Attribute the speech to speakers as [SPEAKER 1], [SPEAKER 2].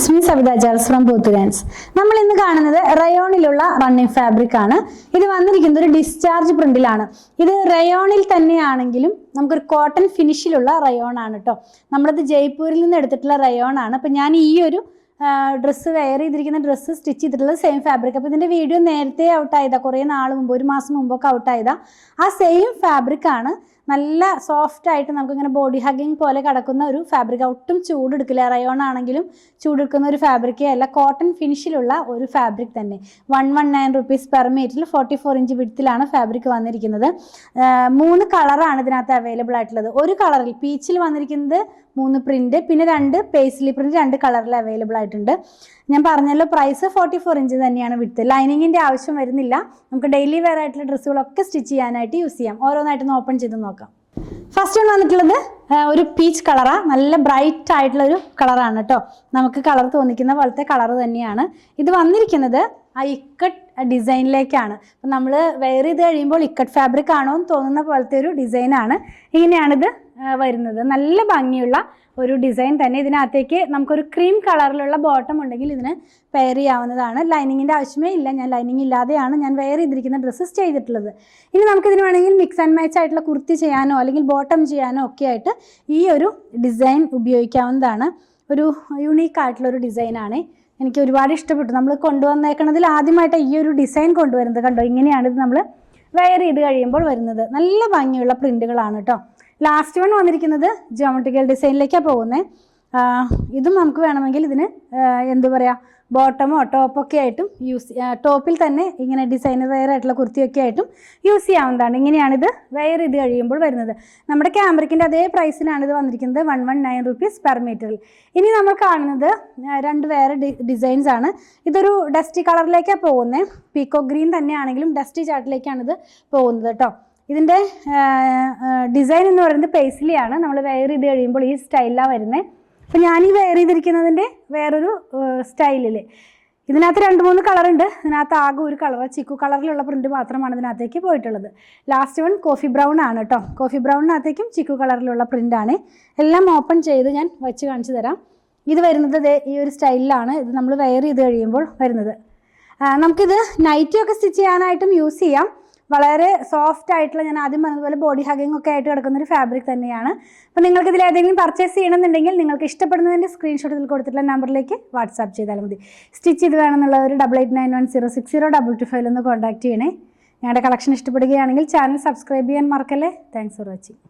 [SPEAKER 1] It's me Savitha ജാർസ് from പോത്തുഗാൻസ്. നമ്മൾ ഇന്ന് കാണുന്നത് റയോണിലുള്ള റണ്ണിങ് ഫാബ്രിക് ആണ്. ഇത് വന്നിരിക്കുന്നത് ഒരു ഡിസ്ചാർജ് പ്രിന്റിലാണ്. ഇത് റയോണിൽ തന്നെയാണെങ്കിലും നമുക്കൊരു കോട്ടൺ ഫിനിഷിലുള്ള റയോൺ ആണ് കേട്ടോ. നമ്മളത് ജയ്പൂരിൽ നിന്ന് എടുത്തിട്ടുള്ള റയോൺ ആണ്. അപ്പം ഞാൻ ഈ ഒരു ഡ്രസ്സ് വെയർ ചെയ്തിരിക്കുന്ന ഡ്രസ്സ് സ്റ്റിച്ച് ചെയ്തിട്ടുള്ളത് സെയിം ഫാബ്രിക്. അപ്പോൾ ഇതിൻ്റെ വീഡിയോ നേരത്തെ ഔട്ടായതാണ്, കുറേ നാൾ മുമ്പ്, ഒരു മാസം മുമ്പൊക്കെ ഔട്ടായതാണ്. ആ സെയിം ഫാബ്രിക് ആണ്. നല്ല സോഫ്റ്റ് ആയിട്ട് നമുക്കിങ്ങനെ ബോഡി ഹഗ്ഗിങ് പോലെ കിടക്കുന്ന ഒരു ഫാബ്രിക്. ഒട്ടും ചൂടെടുക്കില്ല. റയോൺ ആണെങ്കിലും ചൂടെടുക്കുന്ന ഒരു ഫാബ്രിക്കേ അല്ല, കോട്ടൺ ഫിനിഷിലുള്ള ഒരു ഫാബ്രിക് തന്നെ. 119 rupees പെർ മീറ്ററിൽ 44 inch വിഡ്ത്തിലാണ് ഫാബ്രിക് വന്നിരിക്കുന്നത്. 3 കളറാണ് ഇതിനകത്ത് അവൈലബിൾ ആയിട്ടുള്ളത്. ഒരു കളറിൽ പീച്ചിൽ വന്നിരിക്കുന്നത് 3 പ്രിന്റ്, പിന്നെ 2 പേസ്ലി പ്രിന്റ് 2 കളറിൽ അവൈലബിൾ ആയിട്ടുണ്ട്. ഞാൻ പറഞ്ഞല്ലോ പ്രൈസ് 44 inch തന്നെയാണ് വിഡ്ത്ത്. ലൈനിങ്ങിൻ്റെ ആവശ്യം വരുന്നില്ല. നമുക്ക് ഡെയിലി വെയർ ആയിട്ടുള്ള ഡ്രസ്സുകളൊക്കെ സ്റ്റിച്ച് ചെയ്യാനായിട്ട് യൂസ് ചെയ്യാം. ഓരോന്നായിട്ടൊന്ന് ഓപ്പൺ ചെയ്ത് നോക്കാം. ഫസ്റ്റ് വന്നിട്ടുള്ളത് ഒരു പീച്ച് കളറാണ്. നല്ല ബ്രൈറ്റ് ആയിട്ടുള്ള ഒരു കളറാണ് കേട്ടോ. നമുക്ക് കളർ തോന്നിക്കുന്ന പോലത്തെ കളർ തന്നെയാണ്. ഇത് വന്നിരിക്കുന്നത് ആ ഇക്കട്ട് ഡിസൈനിലേക്കാണ്. അപ്പം നമ്മൾ വെയർ ചെയ്ത് കഴിയുമ്പോൾ ഇക്കട്ട് ഫാബ്രിക് ആണോ എന്ന് തോന്നുന്ന പോലത്തെ ഒരു ഡിസൈനാണ്. ഇങ്ങനെയാണിത് വരുന്നത്. നല്ല ഭംഗിയുള്ള ഒരു ഡിസൈൻ തന്നെ. ഇതിനകത്തേക്ക് നമുക്കൊരു ക്രീം കളറിലുള്ള ബോട്ടം ഉണ്ടെങ്കിൽ ഇതിന് പെയർ ചെയ്യാവുന്നതാണ്. ലൈനിങ്ങിൻ്റെ ആവശ്യമേ ഇല്ല. ഞാൻ ലൈനിങ് ഇല്ലാതെയാണ് ഞാൻ വെയർ ചെയ്തിരിക്കുന്ന ഡ്രസ്സസ് ചെയ്തിട്ടുള്ളത്. ഇനി നമുക്കിതിന് വേണമെങ്കിൽ മിക്സ് ആൻഡ് മാച്ച് ആയിട്ടുള്ള കുർത്തി ചെയ്യാനോ അല്ലെങ്കിൽ ബോട്ടം ചെയ്യാനോ ഒക്കെ ആയിട്ട് ഈ ഒരു ഡിസൈൻ ഉപയോഗിക്കാവുന്നതാണ്. ഒരു യുണീക്ക് ആയിട്ടുള്ളൊരു ഡിസൈനാണ്. എനിക്ക് ഒരുപാട് ഇഷ്ടപ്പെട്ടു. നമ്മൾ കൊണ്ടുവന്നേക്കണതിൽ ആദ്യമായിട്ട് ഈ ഒരു ഡിസൈൻ കൊണ്ടുവരുന്നത് കണ്ടോ. ഇങ്ങനെയാണ് ഇത് നമ്മൾ വെയർ ചെയ്ത് കഴിയുമ്പോൾ വരുന്നത്. നല്ല ഭംഗിയുള്ള പ്രിന്റുകളാണ് കേട്ടോ. ലാസ്റ്റ് വൺ വന്നിരിക്കുന്നത് ജോമെട്രിക്കൽ ഡിസൈനിലേക്കാണ് പോകുന്നത്. ഇതും നമുക്ക് വേണമെങ്കിൽ ഇതിന് എന്താ പറയുക, ബോട്ടമോ ടോപ്പൊക്കെ ആയിട്ടും ടോപ്പിൽ തന്നെ ഇങ്ങനെ ഡിസൈനർ വെയർ ആയിട്ടുള്ള കുർത്തിയൊക്കെ ആയിട്ടും യൂസ് ചെയ്യാവുന്നതാണ്. ഇങ്ങനെയാണിത് വെയർ ചെയ്ത് കഴിയുമ്പോൾ വരുന്നത്. നമ്മുടെ ക്യാമ്പ്രിക്കിൻ്റെ അതേ പ്രൈസിനാണ് ഇത് വന്നിരിക്കുന്നത്, 119 rupees പെർ മീറ്ററിൽ. ഇനി നമ്മൾ കാണുന്നത് 2 വേറെ ഡിസൈൻസ് ആണ്. ഇതൊരു ഡസ്റ്റി കളറിലേക്കാണ് പോകുന്നത്. പീക്കോ ഗ്രീൻ തന്നെയാണെങ്കിലും ഡസ്റ്റി ചാർട്ടിലേക്കാണ് ഇത് പോകുന്നത് കേട്ടോ. ഇതിൻ്റെ ഡിസൈൻ എന്ന് പറയുന്നത് പേസ്ലിയാണ്. നമ്മൾ വെയർ ചെയ്ത് കഴിയുമ്പോൾ ഈ സ്റ്റൈലിലാണ് വരുന്നത്. അപ്പോൾ ഞാൻ ഈ വെയർ ചെയ്തിരിക്കുന്നതിൻ്റെ വേറൊരു സ്റ്റൈലിൽ ഇതിനകത്ത് 2-3 കളറുണ്ട്. ഇതിനകത്ത് ആകെ ഒരു കളർ ചിക്കു കളറിലുള്ള പ്രിൻറ്റ് മാത്രമാണ് ഇതിനകത്തേക്ക് പോയിട്ടുള്ളത്. ലാസ്റ്റ് വൺ കോഫി ബ്രൗൺ ആണ് കേട്ടോ. കോഫി ബ്രൗണിനകത്തേക്കും ചിക്കു കളറിലുള്ള പ്രിൻ്റാണ്. എല്ലാം ഓപ്പൺ ചെയ്ത് ഞാൻ വെച്ച് കാണിച്ചു തരാം. ഇത് വരുന്നത് ഈ ഒരു സ്റ്റൈലിലാണ്. ഇത് നമ്മൾ വെയർ ചെയ്ത് കഴിയുമ്പോൾ വരുന്നത്. നമുക്കിത് നൈറ്റിയൊക്കെ സ്റ്റിച്ച് ചെയ്യാനായിട്ടും യൂസ് ചെയ്യാം. വളരെ സോഫ്റ്റ് ആയിട്ടുള്ള, ഞാൻ ആദ്യം പറഞ്ഞതുപോലെ ബോഡി ഹഗ്ഗിങ് ഒക്കെ ആയിട്ട് കിടക്കുന്നൊരു ഫാബ്രിക് തന്നെയാണ്. അപ്പോൾ നിങ്ങൾക്ക് ഇതിൽ ഏതെങ്കിലും പർച്ചേസ് ചെയ്യണമെന്നുണ്ടെങ്കിൽ നിങ്ങൾക്ക് ഇഷ്ടപ്പെടുന്നതിൻ്റെ സ്ക്രീൻഷോട്ട് ഇതിൽ കൊടുത്തിട്ടുള്ള നമ്പറിലേക്ക് വാട്സാപ്പ് ചെയ്താൽ മതി. സ്റ്റിച്ച് ചെയ്ത് വേണമെന്നുള്ള ഒരു 8891060225 ഒന്ന് കോൺടാക്ട് ചെയ്യണേ. ഞങ്ങളുടെ കളക്ഷൻ ഇഷ്ടപ്പെടുകയാണെങ്കിൽ ചാനൽ സബ്സ്ക്രൈബ് ചെയ്യാൻ മറക്കല്ലേ. Thanks for watching.